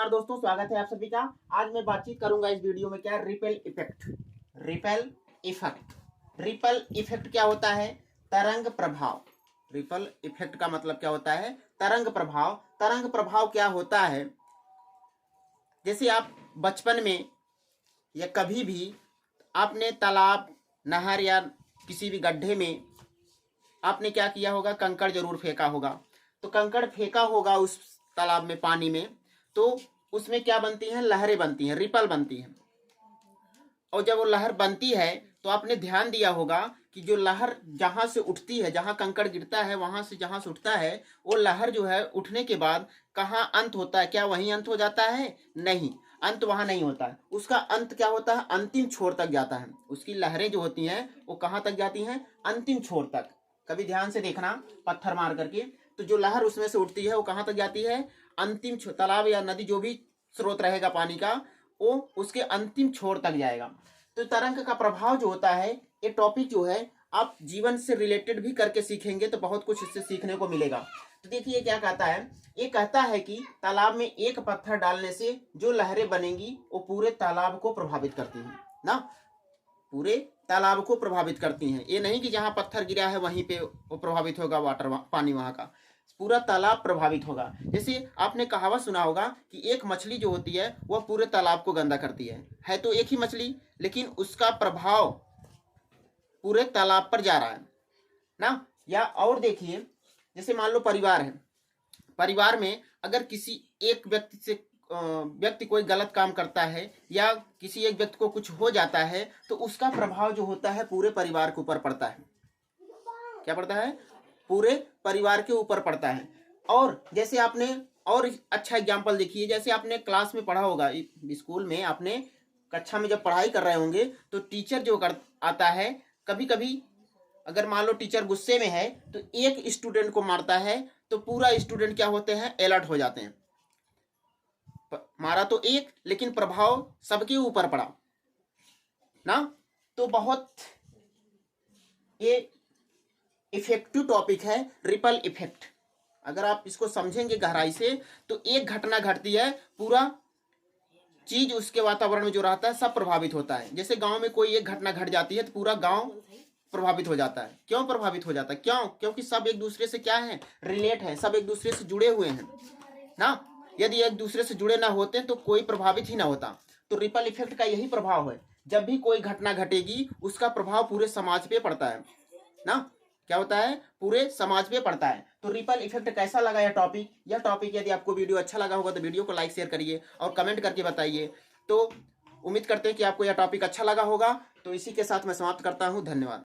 नमस्कार दोस्तों, स्वागत है आप सभी का। आज मैं बातचीत करूंगा इस वीडियो में क्या repel effect. Repel effect, ripple effect क्या होता है? तरंग प्रभाव। रिपल इफेक्ट का मतलब क्या होता है? तरंग प्रभाव। तरंग प्रभाव क्या होता है? जैसे आप बचपन में या कभी भी आपने तालाब, नहर या किसी भी गड्ढे में आपने क्या किया होगा? कंकड़ जरूर फेंका होगा। तो कंकड़ फेंका होगा उस तालाब में, पानी में, तो उसमें क्या बनती हैं? लहरें बनती हैं, रिपल बनती हैं। और जब वो लहर बनती है तो आपने ध्यान दिया होगा कि जो लहर जहां से उठती है, जहां कंकड़ गिरता है वहां से जहां से उठता है, वो लहर जो है उठने के बाद कहाँ अंत होता है? क्या वहीं अंत हो जाता है? नहीं, अंत वहां नहीं होता है। उसका अंत क्या होता है? अंतिम छोर तक जाता है। उसकी लहरें जो होती हैं वो कहाँ तक जाती हैं? अंतिम छोर तक। कभी ध्यान से देखना पत्थर मार करके, तो जो लहर उसमें से उठती है वो कहाँ तक जाती है? अंतिम तालाब या नदी, जो भी स्रोत रहेगा पानी का, वो उसके अंतिम छोर तक जाएगा। तो तरंग का प्रभाव जो होता है, ये टॉपिक जो है आप जीवन से रिलेटेड भी करके सीखेंगे तो बहुत कुछ इससे सीखने को मिलेगा। तो देखिए क्या कहता है। ये कहता है कि तालाब में एक पत्थर डालने से जो लहरें बनेंगी वो पूरे तालाब को प्रभावित करती हैं ना, पूरे तालाब को प्रभावित करती हैं। ये नहीं कि जहां पत्थर गिरा है वहीं पे वो प्रभावित होगा, वाटर पानी वहां का, पूरा तालाब प्रभावित होगा। जैसे आपने कहावत सुना होगा कि एक मछली जो होती है वह पूरे तालाब को गंदा करती है तो एक ही मछली, लेकिन उसका प्रभाव पूरे तालाब पर जा रहा है ना। या और देखिए, जैसे मान लो परिवार है, परिवार में अगर किसी एक व्यक्ति कोई गलत काम करता है या किसी एक व्यक्ति को कुछ हो जाता है तो उसका प्रभाव जो होता है पूरे परिवार के ऊपर पड़ता है। क्या पड़ता है? पूरे परिवार के ऊपर पड़ता है। और जैसे आपने और अच्छा एग्जांपल देखिए, जैसे आपने क्लास में पढ़ा होगा, स्कूल में आपने कक्षा में जब पढ़ाई कर रहे होंगे तो टीचर जो आता है, कभी कभी अगर मान लो टीचर गुस्से में है तो एक स्टूडेंट को मारता है तो पूरा स्टूडेंट क्या होते हैं? अलर्ट हो जाते हैं। मारा तो एक, लेकिन प्रभाव सबके ऊपर पड़ा ना। तो बहुत ये इफेक्टिव टॉपिक है रिपल इफेक्ट। अगर आप इसको समझेंगे गहराई से तो एक घटना घटती है, पूरा चीज उसके वातावरण में जो रहता है सब प्रभावित होता है। जैसे गांव में कोई एक घटना घट जाती है तो पूरा गांव प्रभावित हो जाता है। क्यों प्रभावित हो जाता है? क्यों? क्योंकि सब एक दूसरे से क्या है? रिलेट है, सब एक दूसरे से जुड़े हुए हैं ना। यदि एक दूसरे से जुड़े ना होते तो कोई प्रभावित ही ना होता। तो रिपल इफेक्ट का यही प्रभाव है। जब भी कोई घटना घटेगी उसका प्रभाव पूरे समाज पे पड़ता है ना। क्या होता है? पूरे समाज पे पड़ता है। तो रिपल इफेक्ट कैसा लगा यह टॉपिक? यह टॉपिक यदि आपको वीडियो अच्छा लगा होगा तो वीडियो को लाइक शेयर करिए और कमेंट करके बताइए। तो उम्मीद करते हैं कि आपको यह टॉपिक अच्छा लगा होगा। तो इसी के साथ मैं समाप्त करता हूँ। धन्यवाद।